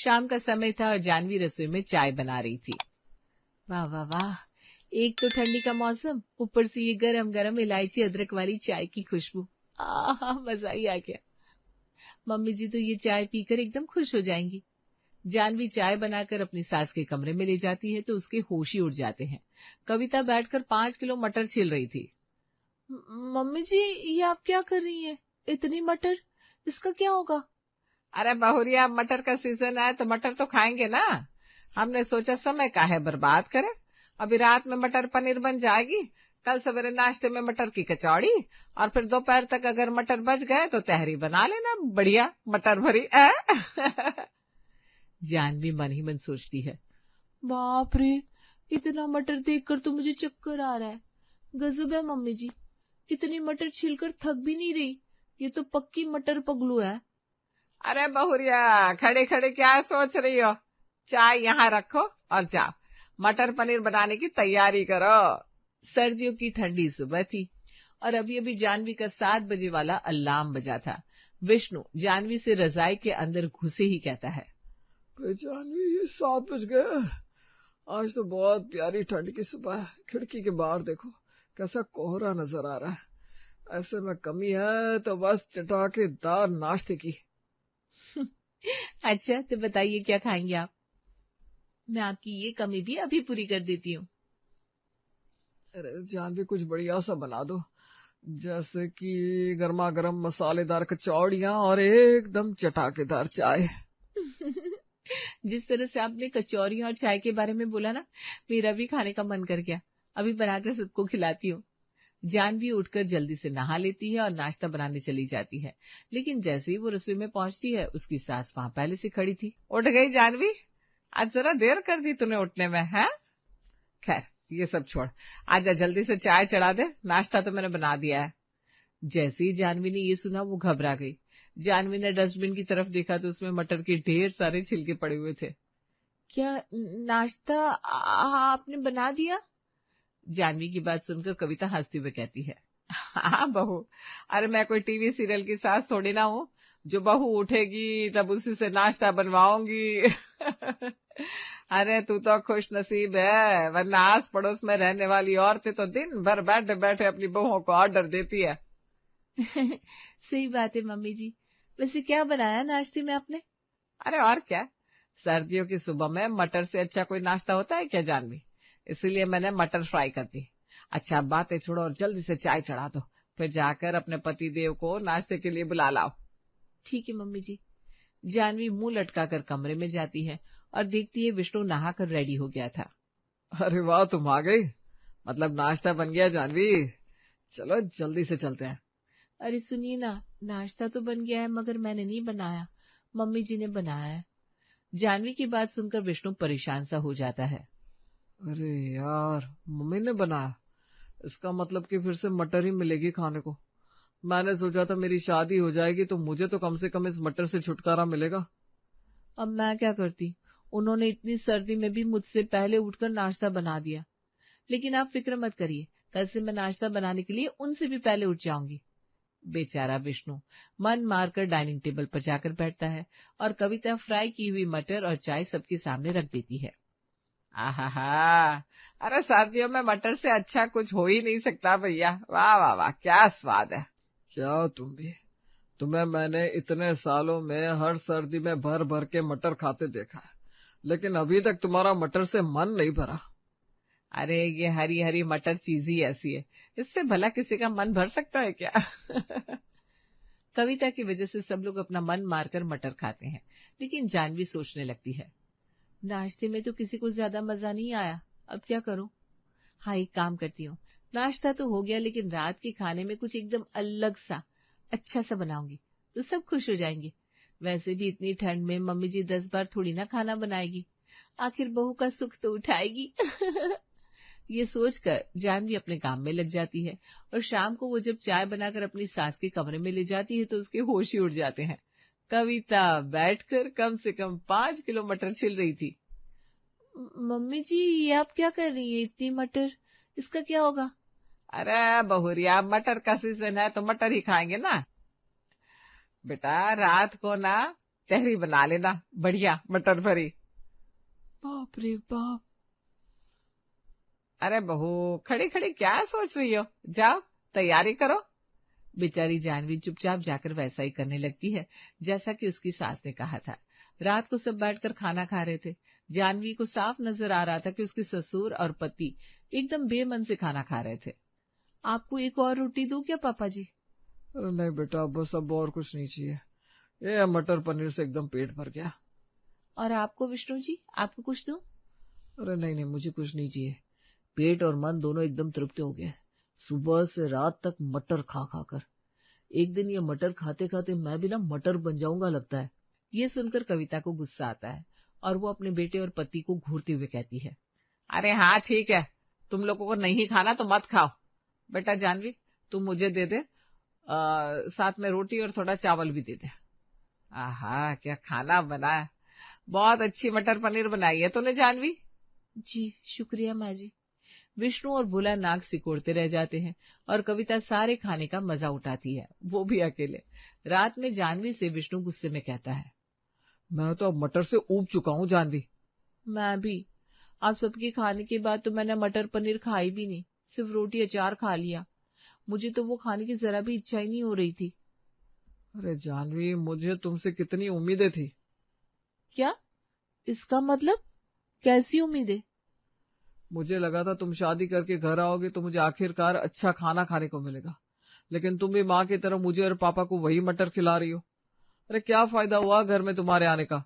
शाम का समय था और जानवी रसोई में चाय बना रही थी। वाह वाह वाह, एक तो ठंडी का मौसम, ऊपर से ये गरम गरम इलायची अदरक वाली चाय की खुशबू। आहा, मजा ही आ गया। मम्मी जी तो ये चाय पीकर एकदम खुश हो जाएंगी। जानवी चाय बनाकर अपनी सास के कमरे में ले जाती है तो उसके होश ही उड़ जाते हैं। कविता बैठकर 5 किलो मटर छील रही थी। मम्मी जी, ये आप क्या कर रही हैं? इतनी मटर, इसका क्या होगा? अरे बहुरिया, मटर का सीजन है तो मटर तो खाएंगे ना। हमने सोचा समय काहे बर्बाद करें। अभी रात में मटर पनीर बन जाएगी, कल सवेरे नाश्ते में मटर की कचौड़ी, और फिर दोपहर तक अगर मटर बच गए तो तहरी बना लेना, बढ़िया मटर भरी। जानवी मन ही मन सोचती है, बाप रे, इतना मटर देखकर तो मुझे चक्कर आ रहा है। गजब है मम्मी जी, इतनी मटर छीलकर थक भी नहीं रही। ये तो पक्की मटर पगलू है। अरे बहुरिया, खड़े खड़े क्या सोच रही हो? चाय यहाँ रखो और जाओ मटर पनीर बनाने की तैयारी करो। सर्दियों की ठंडी सुबह थी और अभी अभी जानवी का 7 बजे वाला अलार्म बजा था। विष्णु जानवी से रजाई के अंदर घुसे ही कहता है, जानवी, ये 7 बज गए। आज तो बहुत प्यारी ठंड की सुबह है। खिड़की के बाहर देखो कैसा कोहरा नजर आ रहा है। ऐसे में कमी है तो बस चटाकेदार नाश्ते की। अच्छा तो बताइए क्या खाएंगे आप? मैं आपकी ये कमी भी अभी पूरी कर देती हूँ। अरे जानवी, कुछ बढ़िया सा बना दो, जैसे कि गर्मा गर्म मसालेदार कचौड़ियाँ और एकदम चटाकेदार चाय। जिस तरह से आपने कचौरी और चाय के बारे में बोला ना, मेरा भी खाने का मन कर गया। अभी बनाकर सबको खिलाती हूँ। जानवी उठकर जल्दी से नहा लेती है और नाश्ता बनाने चली जाती है, लेकिन जैसे ही वो रसोई में पहुंचती है उसकी सास वहां पहले से खड़ी थी। उठ गई जानवी? आज जरा देर कर दी तूने उठने में, है? खैर ये सब छोड़, आजा जल्दी से चाय चढ़ा दे, नाश्ता तो मैंने बना दिया है। जैसे ही जानवी ने ये सुना वो घबरा गई। जानवी ने डस्टबिन की तरफ देखा तो उसमें मटर के ढेर सारे छिलके पड़े हुए थे। क्या नाश्ता आपने बना दिया? जानवी की बात सुनकर कविता हंसते हुए कहती है, हाँ बहू, अरे मैं कोई टीवी सीरियल की सास थोड़ी ना हूँ जो बहू उठेगी तब उसी से नाश्ता बनवाऊंगी। अरे तू तो खुश नसीब है, वरना आस पड़ोस में रहने वाली औरतें तो दिन भर बैठे बैठे अपनी बहुओं को ऑर्डर देती है। सही बात है मम्मी जी। वैसे क्या बनाया नाश्ते में आपने? अरे और क्या, सर्दियों की सुबह में मटर से अच्छा कोई नाश्ता होता है क्या जानवी? इसीलिए मैंने मटर फ्राई कर दी। अच्छा अब बातें छोड़ो और जल्दी से चाय चढ़ा दो, फिर जाकर अपने पति देव को नाश्ते के लिए बुला लाओ। ठीक है मम्मी जी। जानवी मुंह लटकाकर कमरे में जाती है और देखती है विष्णु नहाकर रेडी हो गया था। अरे वाह, तुम आ गई, मतलब नाश्ता बन गया जानवी। चलो जल्दी से चलते हैं। अरे सुनिए ना, नाश्ता तो बन गया है मगर मैंने नहीं बनाया, मम्मी जी ने बनाया है। जानवी की बात सुनकर विष्णु परेशान सा हो जाता है। अरे यार, मम्मी ने बनाया? इसका मतलब कि फिर से मटर ही मिलेगी खाने को। मैंने सोचा था मेरी शादी हो जाएगी तो मुझे तो कम से कम इस मटर से छुटकारा मिलेगा। अब मैं क्या करती, उन्होंने इतनी सर्दी में भी मुझसे पहले उठकर नाश्ता बना दिया। लेकिन आप फिक्र मत करिए, कल से मैं नाश्ता बनाने के लिए उनसे भी पहले उठ जाऊंगी। बेचारा विष्णु मन मारकर डाइनिंग टेबल पर जाकर बैठता है और कविता फ्राई की हुई मटर और चाय सबके सामने रख देती है। आहा, अरे सर्दियों में मटर से अच्छा कुछ हो ही नहीं सकता भैया। वाह वाह वाह, क्या स्वाद है। क्या तुम भी, तुम्हें मैंने इतने सालों में हर सर्दी में भर भर के मटर खाते देखा है, लेकिन अभी तक तुम्हारा मटर से मन नहीं भरा। अरे ये हरी हरी मटर चीज ही ऐसी है, इससे भला किसी का मन भर सकता है क्या? कविता की वजह से सब लोग अपना मन मारकर मटर खाते हैं, लेकिन जानवी सोचने लगती है, नाश्ते में तो किसी को ज्यादा मजा नहीं आया, अब क्या करूं? हाँ, एक काम करती हूँ, नाश्ता तो हो गया लेकिन रात के खाने में कुछ एकदम अलग सा अच्छा सा बनाऊंगी तो सब खुश हो जाएंगे। वैसे भी इतनी ठंड में मम्मी जी 10 बार थोड़ी ना खाना बनाएगी, आखिर बहू का सुख तो उठाएगी। ये सोचकर जानवी अपने काम में लग जाती है और शाम को वो जब चाय बनाकर अपनी सास के कमरे में ले जाती है तो उसके होश ही उड़ जाते हैं। कविता बैठकर कम से कम 5 किलो मटर छिल रही थी। मम्मी जी, ये आप क्या कर रही हैं? इतनी मटर, इसका क्या होगा? अरे बहुरिया, मटर का सीजन है तो मटर ही खाएंगे ना बेटा। रात को ना तहरी बना लेना, बढ़िया मटर भरी। बाप रे बाप। अरे बहू, खड़ी खड़ी क्या सोच रही हो, जाओ तैयारी करो। बेचारी जानवी चुपचाप जाकर वैसा ही करने लगती है जैसा कि उसकी सास ने कहा था। रात को सब बैठकर खाना खा रहे थे। जानवी को साफ नजर आ रहा था कि उसके ससुर और पति एकदम बेमन से खाना खा रहे थे। आपको एक और रोटी दूं क्या पापा जी? अरे नहीं बेटा, बस अब और कुछ नहीं चाहिए, ये मटर पनीर से एकदम पेट भर गया। और आपको विष्णु जी, आपको कुछ दूं? अरे नहीं नहीं, मुझे कुछ नहीं चाहिए, पेट और मन दोनों एकदम तृप्त हो गए सुबह से रात तक मटर खा खा कर। एक दिन ये मटर खाते खाते मैं भी ना मटर बन जाऊंगा लगता है। ये सुनकर कविता को गुस्सा आता है और वो अपने बेटे और पति को घूरते हुए कहती है, अरे हाँ ठीक है, तुम लोगों को नहीं खाना तो मत खाओ। बेटा जानवी, तुम मुझे दे दे, साथ में रोटी और थोड़ा चावल भी दे दे। आहा, क्या खाना बना है, बहुत अच्छी मटर पनीर बनाई है तूने जानवी। जी शुक्रिया माँ जी। विष्णु और भोला नाक सिकोड़ते रह जाते हैं और कविता सारे खाने का मजा उठाती है, वो भी अकेले। रात में जानवी से विष्णु गुस्से में कहता है, मैं तो अब मटर से ऊब चुका हूँ जानवी। मैं भी। आप सबके खाने के बाद तो मैंने मटर पनीर खाई भी नहीं, सिर्फ रोटी अचार खा लिया। मुझे तो वो खाने की जरा भी इच्छा ही नहीं हो रही थी। अरे जानवी, मुझे तुमसे कितनी उम्मीदें थी। क्या? इसका मतलब? कैसी उम्मीदें? मुझे लगा था तुम शादी करके घर आओगे तो मुझे आखिरकार अच्छा खाना खाने को मिलेगा, लेकिन तुम भी माँ की तरह मुझे और पापा को वही मटर खिला रही हो। अरे क्या फायदा हुआ घर में तुम्हारे आने का।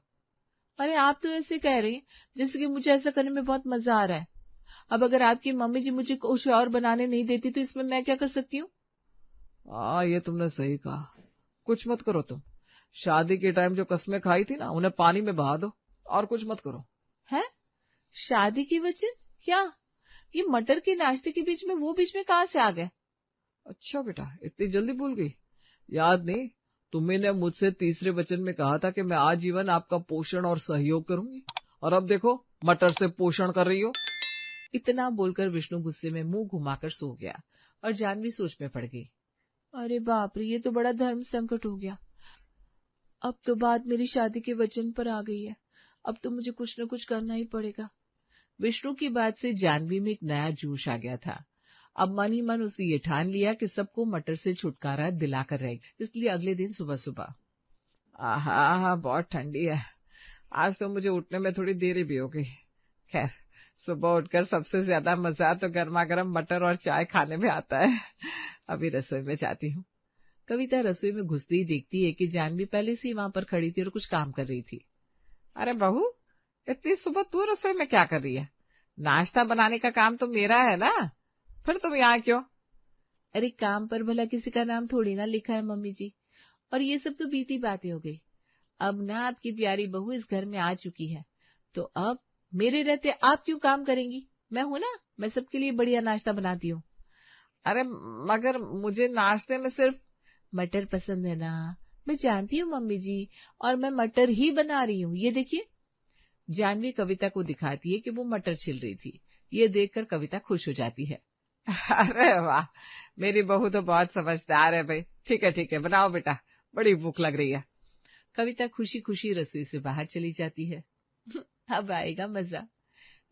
अरे आप तो ऐसे कह रही हैं जैसे कि मुझे ऐसा करने में बहुत मजा आ रहा है। अब अगर आपकी मम्मी जी मुझे कुछ और बनाने नहीं देती तो इसमें मैं क्या कर सकती हूँ? ये तुमने सही कहा, कुछ मत करो तुम। शादी के टाइम जो कस्में खाई थी ना, उन्हें पानी में बहा दो, और कुछ मत करो। है? शादी की वचन? क्या? ये मटर के नाश्ते के बीच में वो बीच में कहाँ से आ गए? अच्छा बेटा, इतनी जल्दी भूल गई? याद नहीं, तुम्ही ने मुझसे तीसरे वचन में कहा था कि मैं आजीवन आपका पोषण और सहयोग करूंगी, और अब देखो मटर से पोषण कर रही हो। इतना बोलकर विष्णु गुस्से में मुंह घुमाकर सो गया और जानवी सोच में पड़ गई। अरे बाप रे, ये तो बड़ा धर्म संकट हो गया। अब तो बात मेरी शादी के वचन पर आ गई है, अब तो मुझे कुछ न कुछ करना ही पड़ेगा। विष्णु की बात से जानवी में एक नया जोश आ गया था। अब मन ही मन उसने ये ठान लिया कि सबको मटर से छुटकारा दिलाकर रहेगी। इसलिए अगले दिन सुबह सुबह, आहा, बहुत ठंडी है, आज तो मुझे उठने में थोड़ी देरी भी हो गई। खैर, सुबह उठकर सबसे ज्यादा मजा तो गर्मा गर्म मटर और चाय खाने में आता है। अभी रसोई में जाती हूँ। कविता रसोई में घुसते ही देखती है कि जानवी पहले से ही वहां पर खड़ी थी और कुछ काम कर रही थी। अरे बहू, इतनी सुबह तू रसोई में क्या कर रही है? नाश्ता बनाने का काम तो मेरा है ना, फिर तुम यहाँ क्यों? अरे काम पर भला किसी का नाम थोड़ी ना लिखा है मम्मी जी, और ये सब तो बीती बातें हो गई। अब ना आपकी प्यारी बहू इस घर में आ चुकी है, तो अब मेरे रहते आप क्यों काम करेंगी? मैं हूं ना, मैं सबके लिए बढ़िया नाश्ता बनाती हूँ। अरे मगर मुझे नाश्ते में सिर्फ मटर पसंद है ना? मैं जानती हूँ मम्मी जी, और मैं मटर ही बना रही हूँ, ये देखिए। जानवी कविता को दिखाती है कि वो मटर छिल रही थी। ये देखकर कविता खुश हो जाती है। अरे वाह, मेरी बहू तो बहुत समझदार है भाई। ठीक है बनाओ बेटा, बड़ी भूख लग रही है। कविता खुशी खुशी रसोई से बाहर चली जाती है। अब आएगा मजा।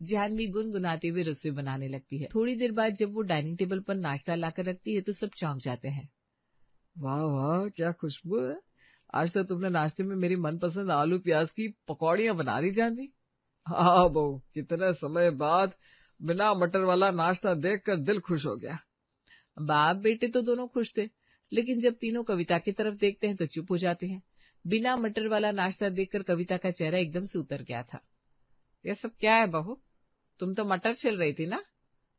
जानवी गुनगुनाते हुए रसोई बनाने लगती है। थोड़ी देर बाद जब वो डाइनिंग टेबल पर नाश्ता लाकर रखती है तो सब चौंक जाते हैं। वाह वाह, क्या खुशबू है। आज तो तुमने नाश्ते में मेरी मनपसंद आलू प्याज की पकौड़ियां बना दी जानवी। हाँ बहू, कितने समय बाद बिना मटर वाला नाश्ता देखकर दिल खुश हो गया। बाप बेटे तो दोनों खुश थे, लेकिन जब तीनों कविता की तरफ देखते हैं तो चुप हो जाते हैं। बिना मटर वाला नाश्ता देखकर कविता का चेहरा एकदम से उतर गया था। ये सब क्या है बहू? तुम तो मटर छिल रही थी ना,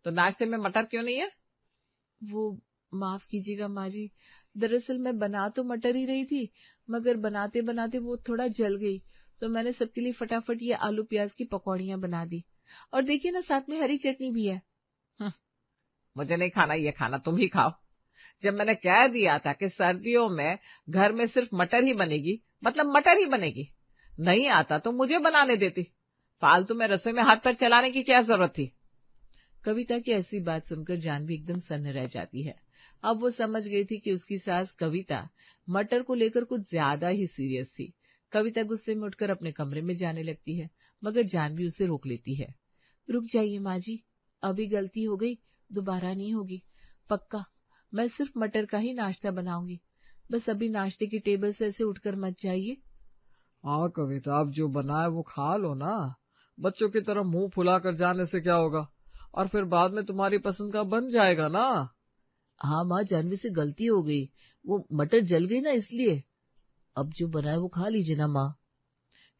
तो नाश्ते में मटर क्यों नहीं है? वो माफ कीजिएगा माँ जी, दरअसल मैं बना तो मटर ही रही थी, मगर बनाते बनाते वो थोड़ा जल गई, तो मैंने सबके लिए फटाफट ये आलू प्याज की पकौड़ियां बना दी। और देखिए ना, साथ में हरी चटनी भी है। मुझे नहीं खाना, ये खाना तुम ही खाओ। जब मैंने कह दिया था कि सर्दियों में घर में सिर्फ मटर ही बनेगी, मतलब मटर ही बनेगी, नहीं आता तो मुझे बनाने देती। फालतू में रसोई में हाथ पैर चलाने की क्या जरूरत थी? कविता की ऐसी बात सुनकर जानवी एकदम सन्न रह जाती है। अब वो समझ गई थी कि उसकी सास कविता मटर को लेकर कुछ ज्यादा ही सीरियस थी। कविता गुस्से में उठकर अपने कमरे में जाने लगती है, मगर जानवी उसे रोक लेती है। रुक जाइए माँ जी, अभी गलती हो गई, दोबारा नहीं होगी, पक्का। मैं सिर्फ मटर का ही नाश्ता बनाऊंगी, बस अभी नाश्ते की टेबल से ऐसे उठकर मत जाइए। हाँ कविता, आप जो बनाए वो खा लो ना। बच्चों की तरह मुंह फुलाकर जाने से क्या होगा, और फिर बाद में तुम्हारी पसंद का बन जाएगा ना। हाँ माँ, जानवी से गलती हो गई, वो मटर जल गई ना, इसलिए। अब जो बनाए वो खा लीजिए ना माँ।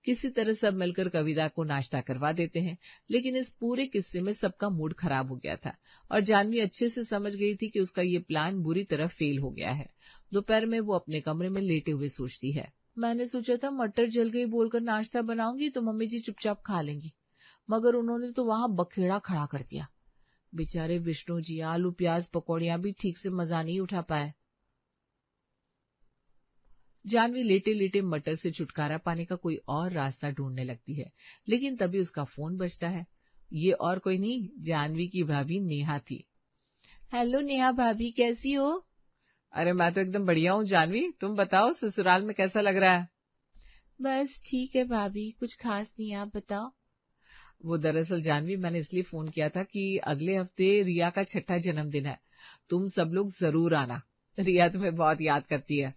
किसी तरह सब मिलकर कविता को नाश्ता करवा देते हैं, लेकिन इस पूरे किस्से में सबका मूड खराब हो गया था और जानवी अच्छे से समझ गई थी कि उसका ये प्लान बुरी तरह फेल हो गया है। दोपहर में वो अपने कमरे में लेटे हुए सोचती है, मैंने सोचा था मटर जल गई बोलकर नाश्ता बनाऊंगी तो मम्मी जी चुपचाप खा लेंगी, मगर उन्होंने तो वहां बखेड़ा खड़ा कर दिया। बेचारे विष्णु जी आलू प्याज पकौड़ियां भी ठीक से मजा नहीं उठा पाए। जानवी लेटे लेटे मटर से छुटकारा पाने का कोई और रास्ता ढूंढने लगती है, लेकिन तभी उसका फोन बजता है। ये और कोई नहीं, जानवी की भाभी नेहा थी। हेलो नेहा भाभी, कैसी हो? अरे मैं तो एकदम बढ़िया हूँ जानवी, तुम बताओ ससुराल में कैसा लग रहा है? बस ठीक है भाभी, कुछ खास नहीं, आप बताओ। वो दरअसल जानवी, मैंने इसलिए फोन किया था कि अगले हफ्ते रिया का 6ठा जन्मदिन है, तुम सब लोग जरूर आना। रिया तुम्हें बहुत याद करती है।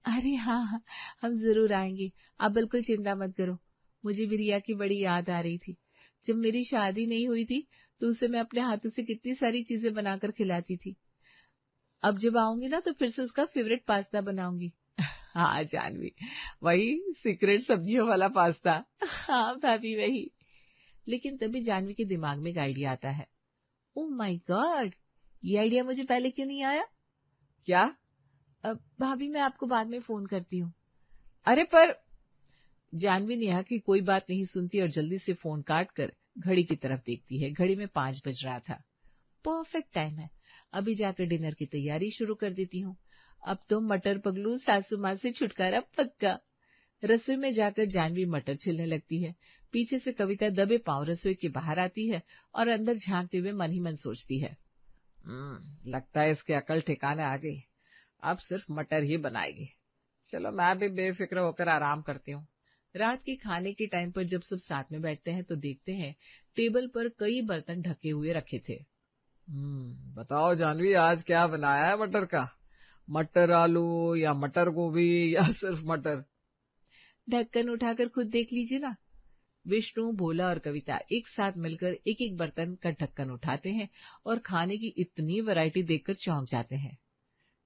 अरे हाँ हाँ, हम जरूर आएंगे, आप बिल्कुल चिंता मत करो। मुझे भी रिया की बड़ी याद आ रही थी। जब मेरी शादी नहीं हुई थी तो उसे मैं अपने हाथों से कितनी सारी चीजें बनाकर खिलाती थी। अब जब आऊंगी ना तो फिर से उसका फेवरेट पास्ता बनाऊंगी। हाँ जानवी, वही सीक्रेट सब्जियों वाला पास्ता। हाँ भाभी वही। लेकिन तभी जानवी के दिमाग में एक आइडिया आता है। ओह माय गॉड, ये आइडिया मुझे पहले क्यों नहीं आया? क्या? भाभी मैं आपको बाद में फोन करती हूँ। अरे पर जानवी नेहा की कोई बात नहीं सुनती और जल्दी से फोन काट कर घड़ी की तरफ देखती है। घड़ी में 5 बज रहा था। परफेक्ट टाइम है, अभी जाकर डिनर की तैयारी शुरू कर देती हूँ। अब तो मटर पगलू सासू माँ से छुटकारा पक्का। रसोई में जाकर जानवी मटर छिलने लगती है। पीछे से कविता दबे पांव रसोई के बाहर आती है और अंदर झांकते हुए मन ही मन सोचती है, लगता है इसके अकल ठिकाने आ गई, अब सिर्फ मटर ही बनाएगी। चलो मैं भी बेफिक्र होकर आराम करती हूँ। रात के खाने के टाइम पर जब सब साथ में बैठते हैं तो देखते हैं टेबल पर कई बर्तन ढके हुए रखे थे। बताओ जानवी, आज क्या बनाया है मटर का? मटर आलू या मटर गोभी या सिर्फ मटर? ढक्कन उठाकर खुद देख लीजिए ना। विष्णु, भोला और कविता एक साथ मिलकर एक एक बर्तन का ढक्कन उठाते हैं और खाने की इतनी वैरायटी देखकर चौंक जाते हैं।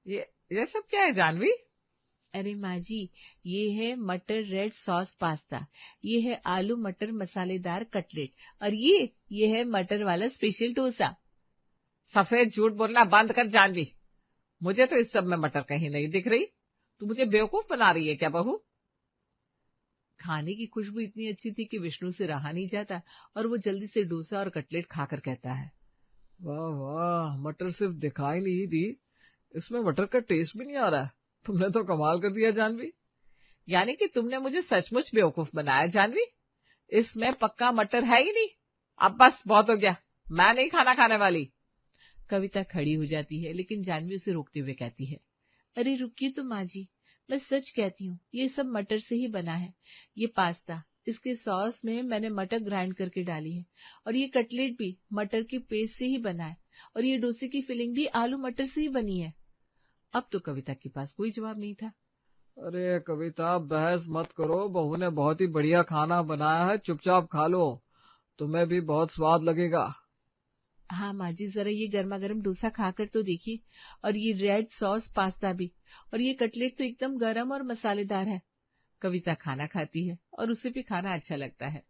ये सब क्या है जानवी? अरे माँ जी, ये है मटर रेड सॉस पास्ता, ये है आलू मटर मसालेदार कटलेट, और ये है मटर वाला स्पेशल डोसा। सफेद झूठ बोलना बंद कर जानवी, मुझे तो इस सब में मटर कहीं नहीं दिख रही। तू मुझे बेवकूफ बना रही है क्या बहू? खाने की खुशबू इतनी अच्छी थी कि विष्णु से रहा नहीं जाता और वो जल्दी से डोसा और कटलेट खाकर कहता है, वाह वाह, मटर सिर्फ दिखाई नहीं दी, इसमें मटर का टेस्ट भी नहीं आ रहा है। तुमने तो कमाल कर दिया जानवी। यानी कि तुमने मुझे सचमुच बेवकूफ बनाया जानवी, इसमें पक्का मटर है ही नहीं। अब बस बहुत हो गया, मैं नहीं खाना खाने वाली। कविता खड़ी हो जाती है, लेकिन जानवी उसे रोकते हुए कहती है, अरे रुकिए तो माँ जी, मैं सच कहती हूँ, ये सब मटर से ही बना है। ये पास्ता, इसके सॉस में मैंने मटर ग्राइंड करके डाली है, और ये कटलेट भी मटर के पेस्ट से ही बना है, और ये डोसे की फिलिंग भी आलू मटर से ही बनी है। अब तो कविता के पास कोई जवाब नहीं था। अरे कविता, बहस मत करो, बहू ने बहुत ही बढ़िया खाना बनाया है, चुपचाप खा लो, तुम्हें भी बहुत स्वाद लगेगा। हाँ माँ जी, जरा ये गर्मा गर्म डोसा खाकर तो देखिए, और ये रेड सॉस पास्ता भी, और ये कटलेट तो एकदम गरम और मसालेदार है। कविता खाना खाती है और उसे भी खाना अच्छा लगता है।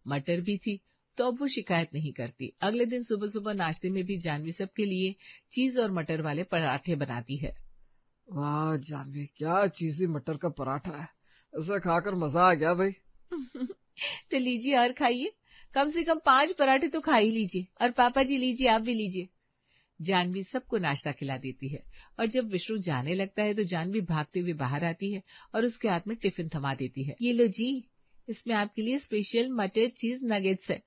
मटर भी थी तो अब वो शिकायत नहीं करती। अगले दिन सुबह सुबह नाश्ते में भी जानवी सबके लिए चीज और मटर वाले पराठे बनाती है। वाह जानवी, क्या चीज़ी मटर का पराठा है, इसे खाकर मजा आ गया भाई। तो लीजिए और खाइए, कम से कम 5 पराठे तो खा ही लीजिए, और पापा जी लीजिए, आप भी लीजिए। जानवी सबको नाश्ता खिला देती है और जब विष्णु जाने लगता है तो जानवी भागते हुए बाहर आती है और उसके हाथ में टिफिन थमा देती है। ये लो जी, इसमें आपके लिए स्पेशल मटर चीज नगेट्स है।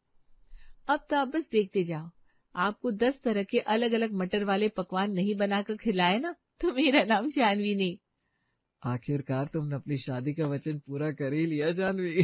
अब तो आप बस देखते जाओ, आपको 10 तरह के अलग अलग मटर वाले पकवान नहीं बनाकर खिलाए ना तो मेरा नाम जानवी नहीं। आखिरकार तुमने अपनी शादी का वचन पूरा कर ही लिया जानवी।